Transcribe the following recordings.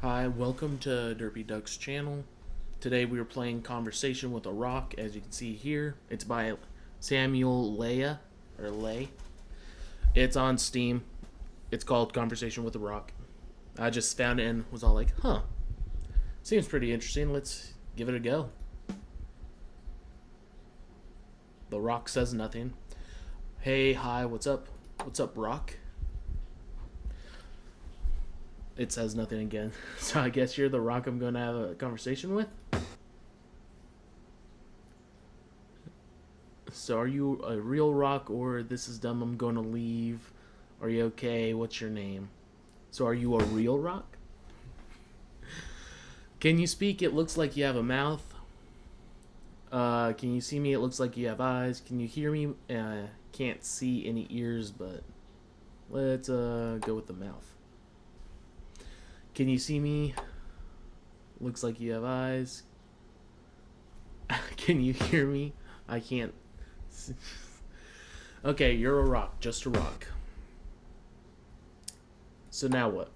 Hi, welcome to Derpy Duck's channel. Today we are playing Conversation with a Rock, as you can see here. It's by Samuel Leia, or Lay. It's on Steam. It's called Conversation with a Rock. I just found it and was all like, huh, seems pretty interesting. Let's give it a go. The Rock says nothing. Hey, hi, what's up? What's up, Rock? It says nothing again. So I guess you're the Rock I'm going to have a conversation with? So are you a real Rock, or this is dumb, I'm going to leave? Are you okay? What's your name? So are you a real Rock? Can you speak? It looks like you have a mouth. Can you see me? It looks like you have eyes. Can you hear me? Can't see any ears, but let's go with the mouth. Can you see me? Looks like you have eyes. Can you hear me? I can't. Okay, you're a rock, just a rock. So now what?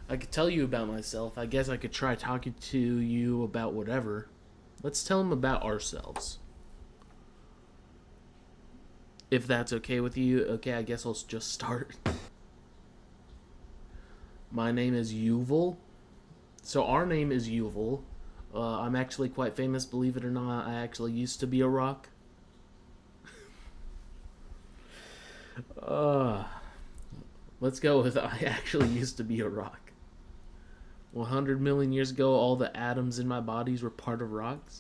I could tell you about myself. I guess I could try talking to you about whatever. Let's tell them about ourselves. If that's okay with you, okay, I guess I'll just start. My name is Yuval. So our name is Yuval. I'm actually quite famous, believe it or not. I actually used to be a rock. Uh, let's go with I actually used to be a rock. 100 million years ago, all the atoms in my bodies were part of rocks.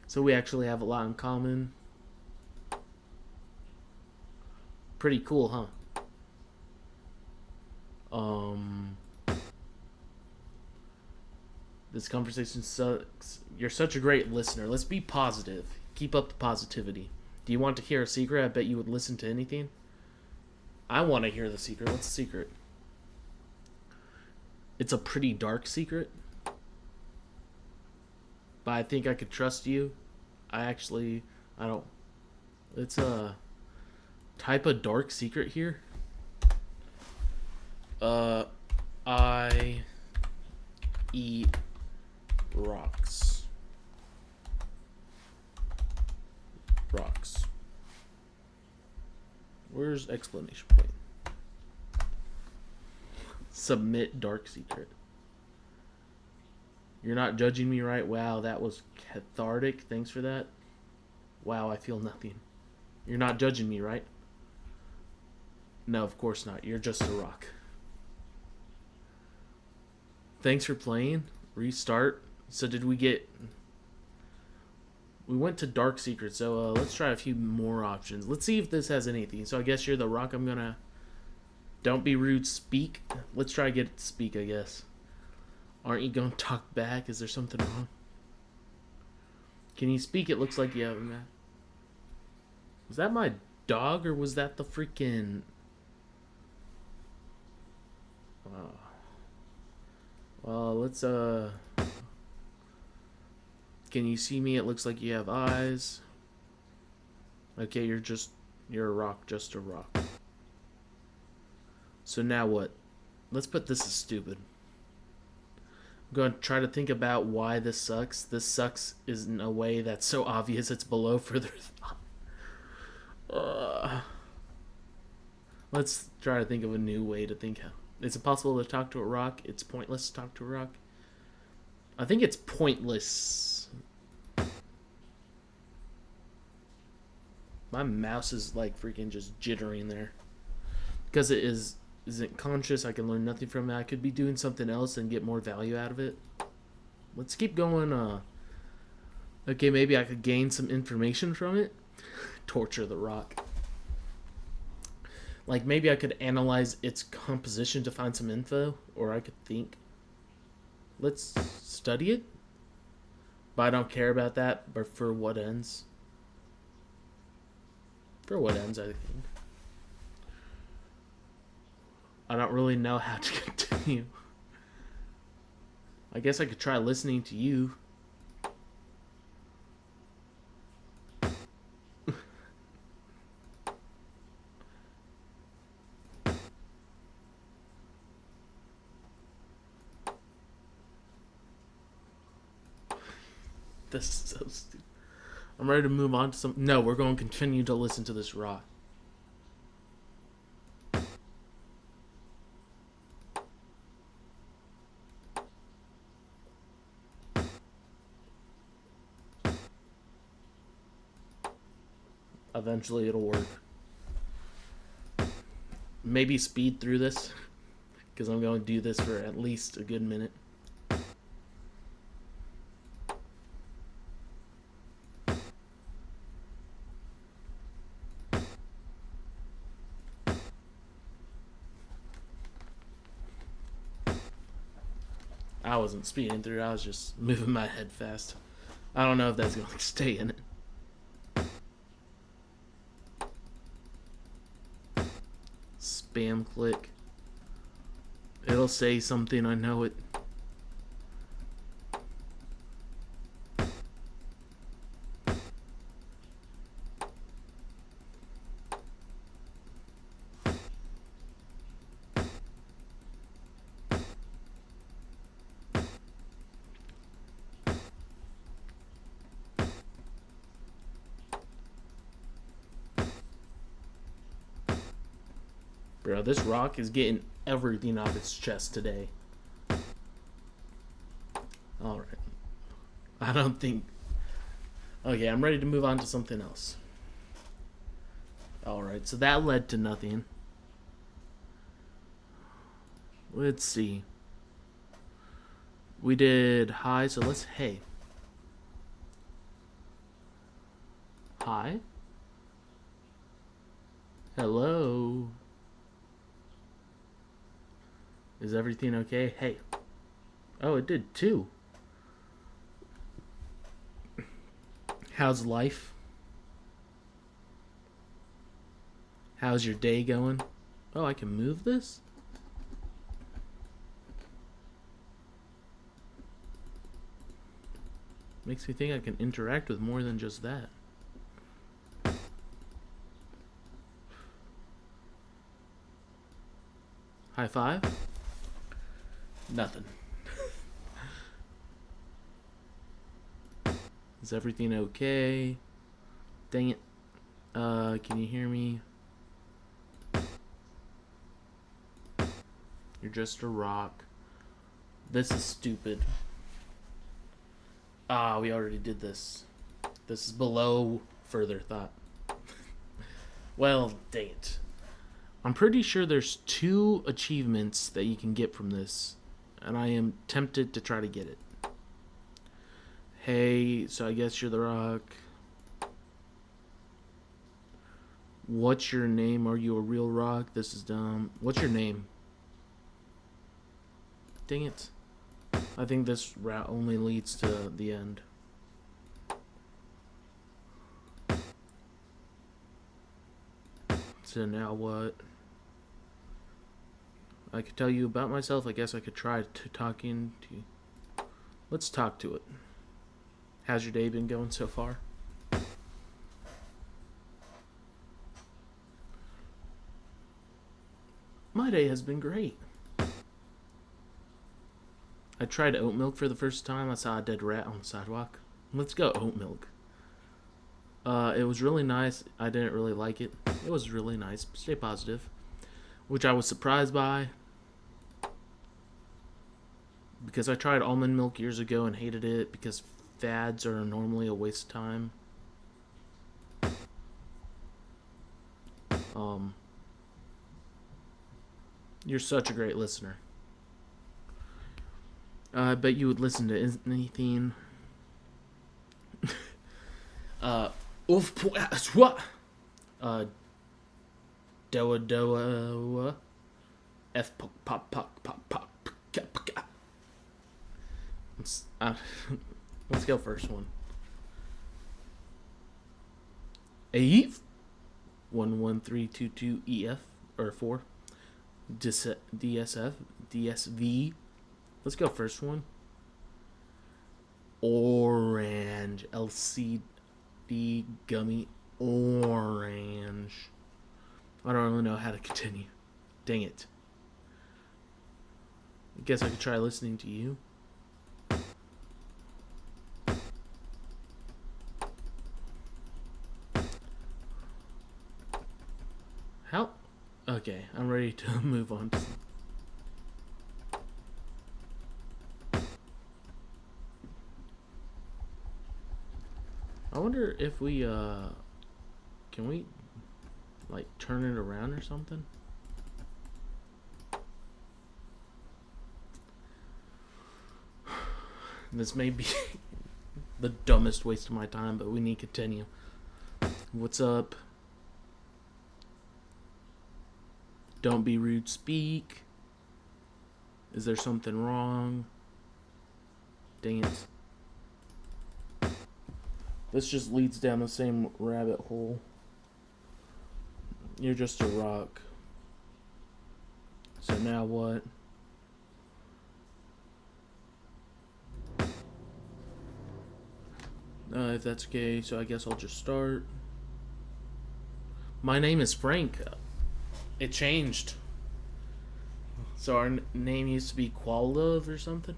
So we actually have a lot in common. Pretty cool, huh? This conversation sucks. You're such a great listener. Let's be positive. Keep up the positivity. Do you want to hear a secret? I bet you would listen to anything. I want to hear the secret. What's the secret? It's a pretty dark secret. But I think I could trust you. I don't. It's a type of dark secret here. I eat rocks. Rocks. Where's explanation point? Submit dark secret. You're not judging me, right? Wow, that was cathartic. Thanks for that. Wow, I feel nothing. You're not judging me, right? No, of course not. You're just a rock. Thanks for playing. Restart. So did we get... We went to Dark Secret, so let's try a few more options. Let's see if this has anything. So I guess you're the rock I'm gonna... Don't be rude, speak. Let's try to get it to speak, I guess. Aren't you gonna talk back? Is there something wrong? Can you speak? It looks like you have... Was that my dog, or was that the freaking... Well, let's Can you see me? It looks like you have eyes. Okay, you're a rock, just a rock. So now what? Let's put this as stupid. I'm going to try to think about why this sucks. This sucks is in a way that's so obvious it's below further thought. Let's try to think of a new way to think. Is it possible to talk to a rock? It's pointless to talk to a rock. I think it's pointless. My mouse is like freaking just jittering there. Because it isn't conscious, I can learn nothing from it. I could be doing something else and get more value out of it. Let's keep going. Okay, maybe I could gain some information from it. Torture the rock. Like, maybe I could analyze its composition to find some info, or I could think. Let's study it. But I don't care about that, but for what ends? For what ends, I think. I don't really know how to continue. I guess I could try listening to you. This is so stupid. I'm ready to move on to some. No, we're going to continue to listen to this rock. Eventually it'll work. Maybe speed through this, because I'm going to do this for at least a good minute. I wasn't speeding through, I was just moving my head fast. I don't know if that's going to stay in it. Spam click. It'll say something, I know it. Bro, this rock is getting everything off its chest today. Alright. I don't think... Okay, I'm ready to move on to something else. Alright, so that led to nothing. Let's see. We did hi, so let's hey. Hi? Hello? Is everything okay? Hey. Oh, it did too. How's life? How's your day going? Oh, I can move this? Makes me think I can interact with more than just that. High five? Nothing. Is everything okay? Dang it. Can you hear me? You're just a rock. This is stupid. Ah, we already did this. This is below further thought. Well, dang it. I'm pretty sure there's 2 achievements that you can get from this, and I am tempted to try to get it. Hey, so I guess you're the rock. What's your name? Are you a real rock? This is dumb. What's your name? Dang it. I think this route only leads to the end. So now what? I could tell you about myself. I guess I could try to talking to you. Let's talk to it. How's your day been going so far? My day has been great. I tried oat milk for the first time. I saw a dead rat on the sidewalk. Let's go oat milk. It was really nice. I didn't really like it. It was really nice. Stay positive. Which I was surprised by. Because I tried almond milk years ago and hated it because fads are normally a waste of time. You're such a great listener. I bet you would listen to anything. What? Doa doa. F pop pop pop pop pop. Let's go first one. Eve 11322 EF or 4 DSF DSV. Let's go first one. Orange LCD gummy orange. I don't really know how to continue. Dang it. I guess I could try listening to you. Okay, I'm ready to move on. I wonder if we can we like turn it around or something? This may be the dumbest waste of my time, but we need to continue. What's up? Don't be rude, speak. Is there something wrong? Dang it. This just leads down the same rabbit hole. You're just a rock. So now what? If that's okay, so I guess I'll just start. My name is Frank. It changed. So our name used to be Qualove or something.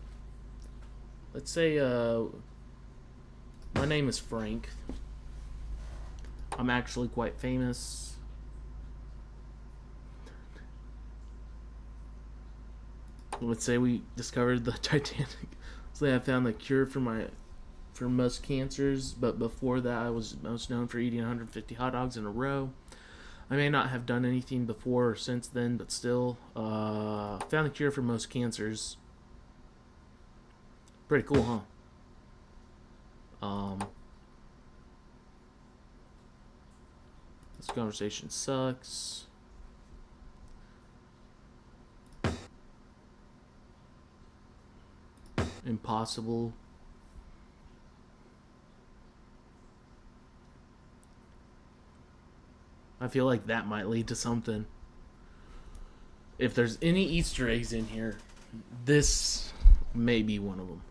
Let's say, my name is Frank. I'm actually quite famous. Let's say we discovered the Titanic. So I found the cure for most cancers, but before that I was most known for eating 150 hot dogs in a row. I may not have done anything before or since then, but still, found the cure for most cancers. Pretty cool, huh? This conversation sucks. Impossible. I feel like that might lead to something. If there's any Easter eggs in here, this may be one of them.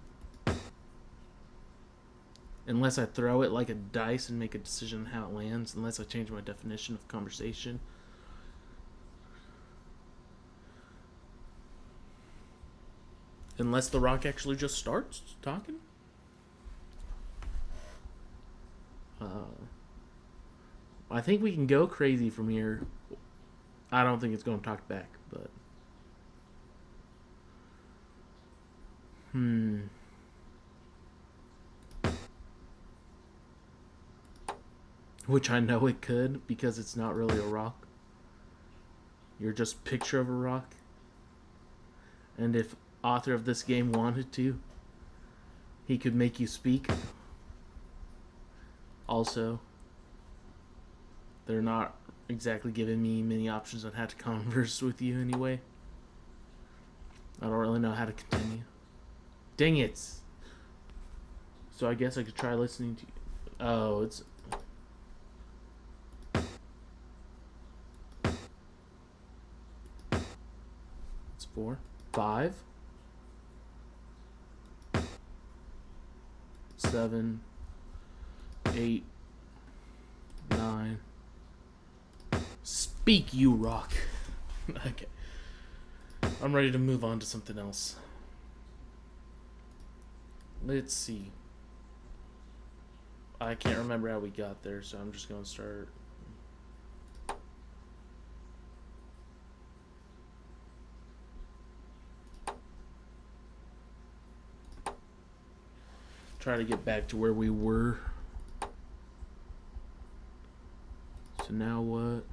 Unless I throw it like a dice and make a decision on how it lands. Unless I change my definition of conversation. Unless the rock actually just starts talking. I think we can go crazy from here. I don't think it's going to talk back, but... Which I know it could, because it's not really a rock. You're just a picture of a rock. And if author of this game wanted to, he could make you speak. Also, they're not exactly giving me many options on how to converse with you anyway. I don't really know how to continue. Dang it! So I guess I could try listening to you. Oh, it's... It's 4. 5. 7. 8. 9. Speak, you rock. Okay. I'm ready to move on to something else. Let's see. I can't remember how we got there, so I'm just going to start. Try to get back to where we were. So now what?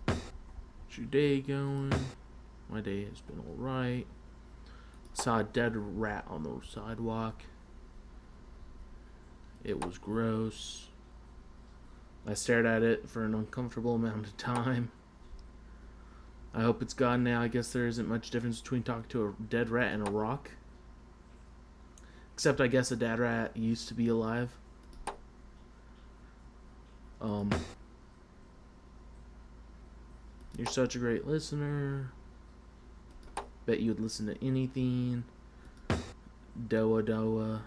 How's your day going? My day has been alright. Saw a dead rat on the sidewalk. It was gross. I stared at it for an uncomfortable amount of time. I hope it's gone now. I guess there isn't much difference between talking to a dead rat and a rock. Except I guess a dead rat used to be alive. You're such a great listener. Bet you would listen to anything. Doa doa.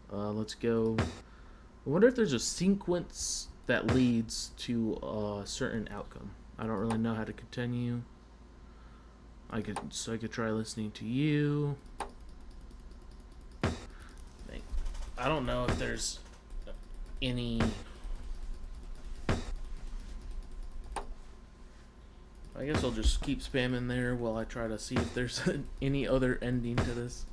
Let's go. I wonder if there's a sequence that leads to a certain outcome. I don't really know how to continue. I could try listening to you. I don't know if there's any I guess I'll just keep spamming there while I try to see if there's any other ending to this.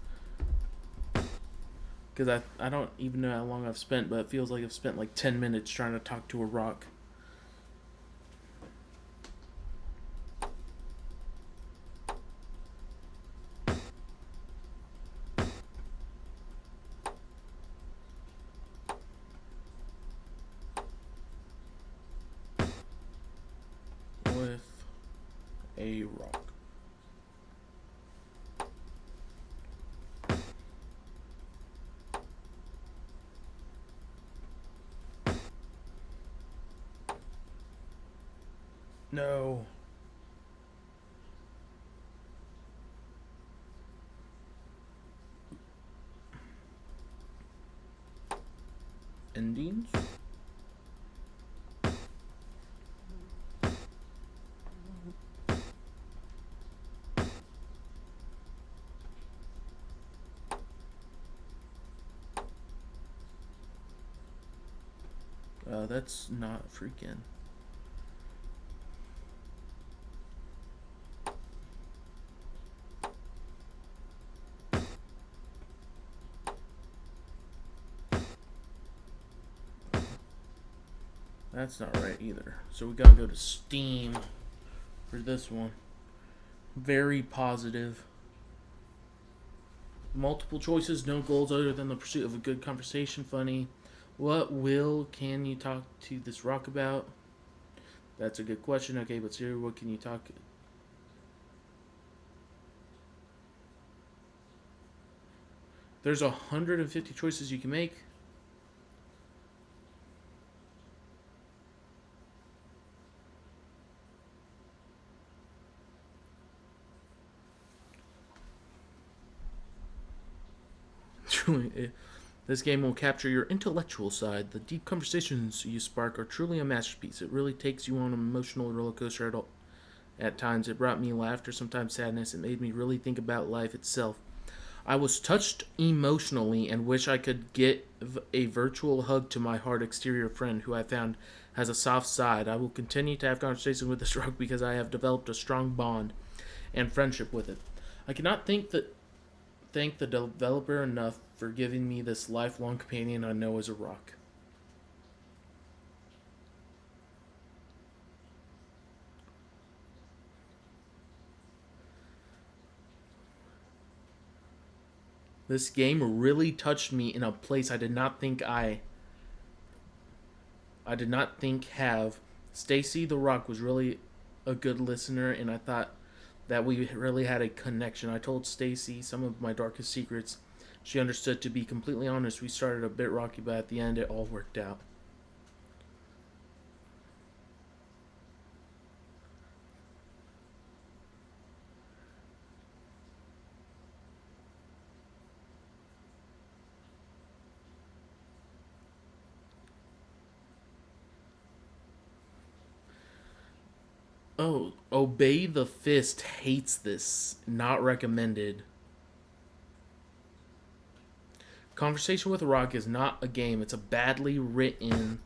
Because I don't even know how long I've spent, but it feels like I've spent like 10 minutes trying to talk to a rock. With a rock. No. Endings? That's not freaking. That's not right either. So we gotta go to Steam for this one. Very positive. Multiple choices, no goals other than the pursuit of a good conversation. Funny. What can you talk to this rock about? That's a good question. Okay, but seriously, what can you talk? There's 150 choices you can make. This game will capture your intellectual side. The deep conversations you spark are truly a masterpiece. It really takes you on an emotional roller coaster at times. It brought me laughter, sometimes sadness. It made me really think about life itself. I was touched emotionally and wish I could get a virtual hug to my hard exterior friend who I found has a soft side. I will continue to have conversations with this rock because I have developed a strong bond and friendship with it. I cannot thank the developer enough for giving me this lifelong companion I know as a rock. This game really touched me in a place I did not think have. Stacy the Rock was really a good listener, and I thought that we really had a connection. I told Stacy some of my darkest secrets. She understood. To be completely honest, we started a bit rocky, but at the end it all worked out. Oh, Obey the Fist hates this. Not recommended. Conversation with a Rock is not a game. It's a badly written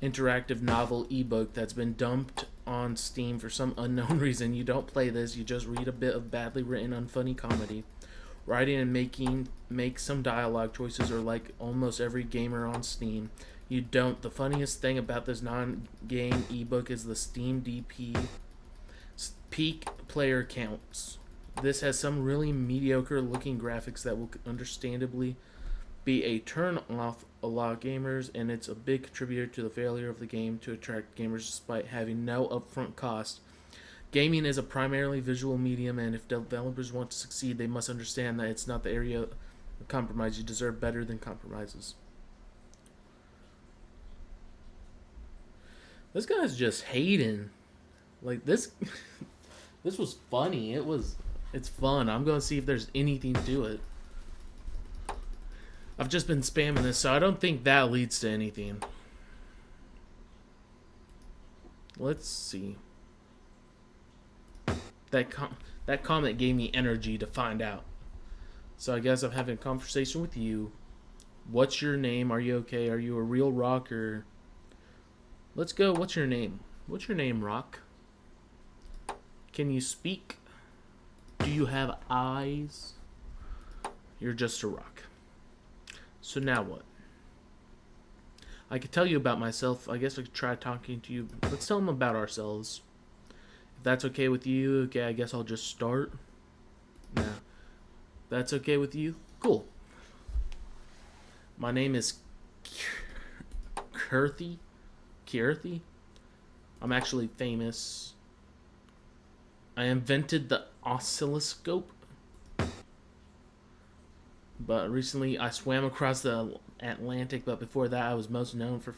interactive novel ebook that's been dumped on Steam for some unknown reason. You don't play this, you just read a bit of badly written unfunny comedy. Writing and make some dialogue choices are like almost every gamer on Steam. You don't. The funniest thing about this non-game ebook is the Steam DP peak player counts. This has some really mediocre looking graphics that will understandably be a turn off a lot of gamers, and it's a big contributor to the failure of the game to attract gamers despite having no upfront cost. Gaming is a primarily visual medium, and if developers want to succeed, they must understand that it's not the area of compromise. You deserve better than compromises. This guy's just hating. Like this this was funny. It's fun. I'm going to see if there's anything to it. I've just been spamming this, so I don't think that leads to anything. Let's see. That comment gave me energy to find out. So I guess I'm having a conversation with you. What's your name? Are you okay? Are you a real rocker? Let's go. What's your name? What's your name, Rock? Can you speak? Do you have eyes? You're just a rock. So now what? I could tell you about myself. I guess I could try talking to you. Let's tell them about ourselves. If that's okay with you, okay, I guess I'll just start. Now, that's okay with you? Cool. My name is Kirthy. Kirthy? I'm actually famous. I invented the oscilloscope. But recently I swam across the Atlantic, but before that I was most known for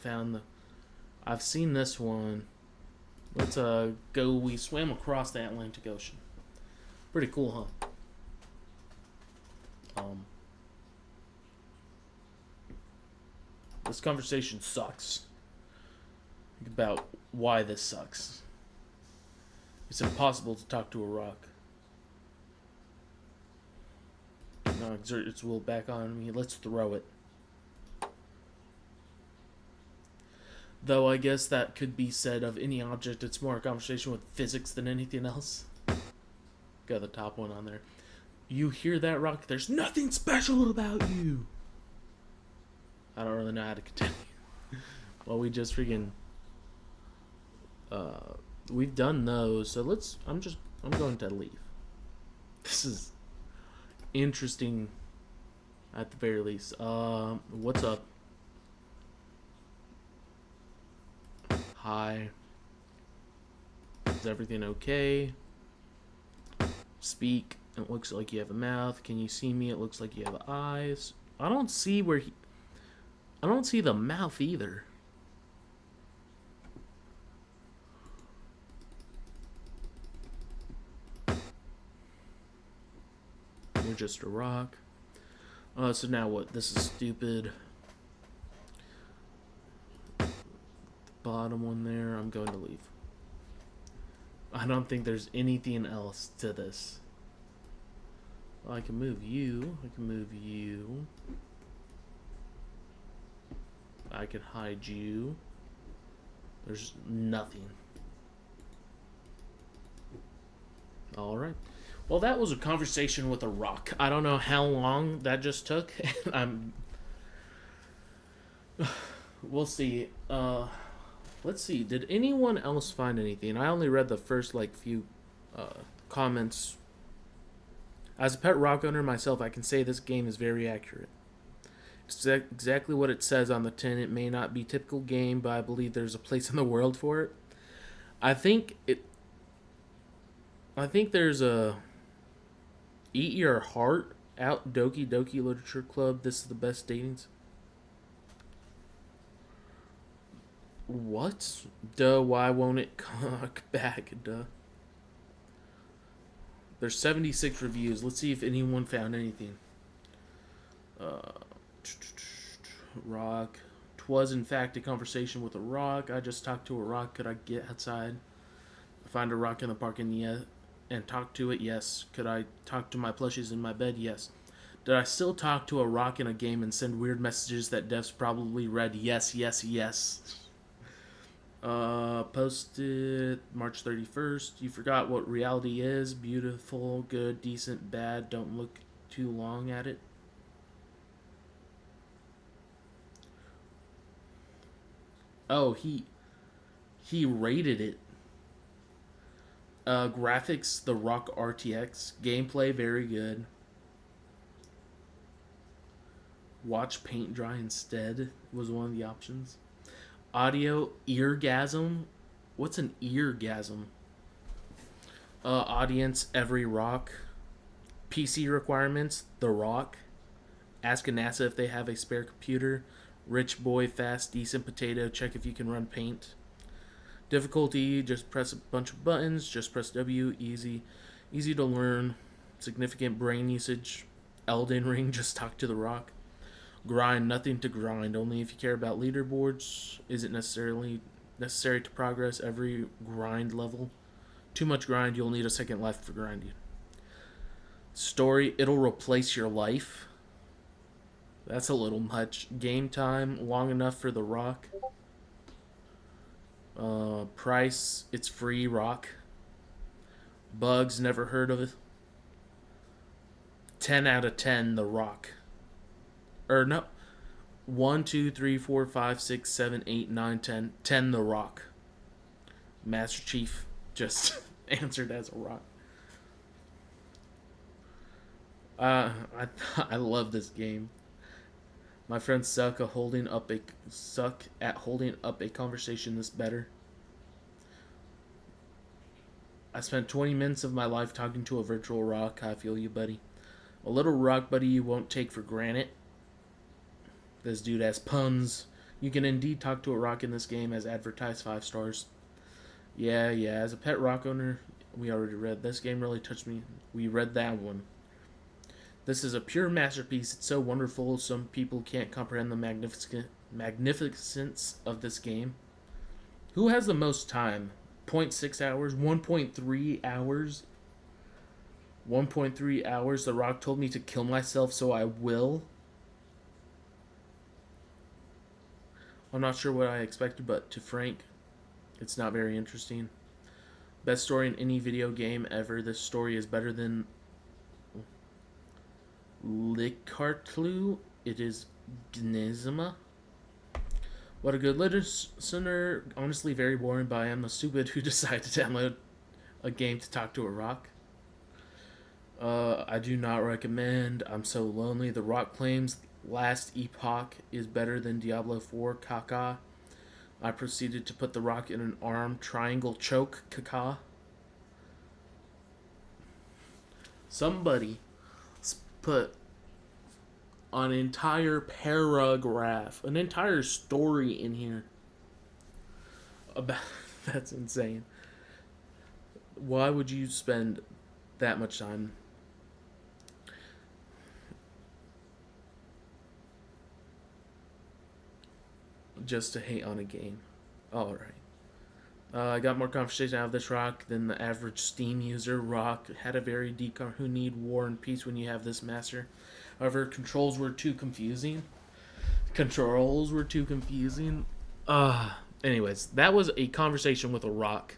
I've seen this one. Let's go. We swam across the Atlantic Ocean. Pretty cool, huh? This conversation sucks. Think about why this sucks. It's impossible to talk to a rock. Now exert its will back on me. Let's throw it. Though I guess that could be said of any object. It's more a conversation with physics than anything else. Got the top one on there. You hear that, rock? There's nothing special about you. I don't really know how to continue. Well, we just freaking... we've done those, so I'm going to leave. This is interesting at the very least. What's up? Hi. Is everything okay? Speak. It looks like you have a mouth. Can you see me? It looks like you have eyes. I don't see the mouth either. You're just a rock. So now what? This is stupid. The bottom one there, I'm going to leave. I don't think there's anything else to this. Well, I can move you. I can move you. I can hide you. There's nothing. Alright. Well, that was a conversation with a rock. I don't know how long that just took. We'll see. Let's see. Did anyone else find anything? I only read the first few comments. As a pet rock owner myself, I can say this game is very accurate. It's exactly what it says on the tin. It may not be typical game, but I believe there's a place in the world for it. I think there's a Eat Your Heart Out Doki Doki Literature Club. This is the best datings. What? Duh, why won't it cock back? Duh. There's 76 reviews. Let's see if anyone found anything. Rock. 'Twas in fact a conversation with a rock. I just talked to a rock. Could I get outside? Find a rock in the park and talk to it? Yes. Could I talk to my plushies in my bed? Yes. Did I still talk to a rock in a game and send weird messages that devs probably read? Yes, yes, yes. Posted March 31st. You forgot what reality is. Beautiful, good, decent, bad. Don't look too long at it. Oh, he rated it. Graphics, the Rock RTX. Gameplay, very good. Watch paint dry instead was one of the options. Audio, eargasm. What's an eargasm? Audience, every rock. PC requirements, the rock. Ask a NASA if they have a spare computer. Rich boy, fast, decent potato. Check if you can run paint. Difficulty, just press a bunch of buttons. Just press W, easy. Easy to learn. Significant brain usage. Elden Ring, just talk to the rock. Grind, nothing to grind. Only if you care about leaderboards. Isn't necessarily necessary to progress every grind level. Too much grind, you'll need a second life for grinding. Story, it'll replace your life. That's a little much. Game time, long enough for the rock. Price, it's free rock. Bugs, never heard of it. 10 out of 10, The Rock. Or no. 1, 2, 3, 4, 5, 6, 7, 8, 9, 10. 10, The Rock. Master Chief just answered as a rock. I I love this game. My friends suck at holding up a conversation this better. I spent 20 minutes of my life talking to a virtual rock. I feel you, buddy. A little rock buddy you won't take for granted. This dude has puns. You can indeed talk to a rock in this game as advertised 5 stars. Yeah. As a pet rock owner, we already read. This game really touched me. We read that one. This is a pure masterpiece. It's so wonderful. Some people can't comprehend the magnificence of this game. Who has the most time? 0.6 hours? 1.3 hours? 1.3 hours. The Rock told me to kill myself, so I will. I'm not sure what I expected, but to Frank, it's not very interesting. Best story in any video game ever. This story is better than Likartlu. It is Gnizma. What a good listener. Honestly, very boring, but I am the stupid who decided to download a game to talk to a rock. I do not recommend. I'm so lonely. The Rock claims Last Epoch is better than Diablo 4. Kaka. I proceeded to put the Rock in an arm triangle choke. Kaka. Somebody put an entire paragraph, an entire story in here about that's insane. Why would you spend that much time just to hate on a game? All right. I got more conversation out of this rock than the average Steam user. Rock had a very deep who need war and peace when you have this master. However, controls were too confusing. Anyways, that was a conversation with a rock.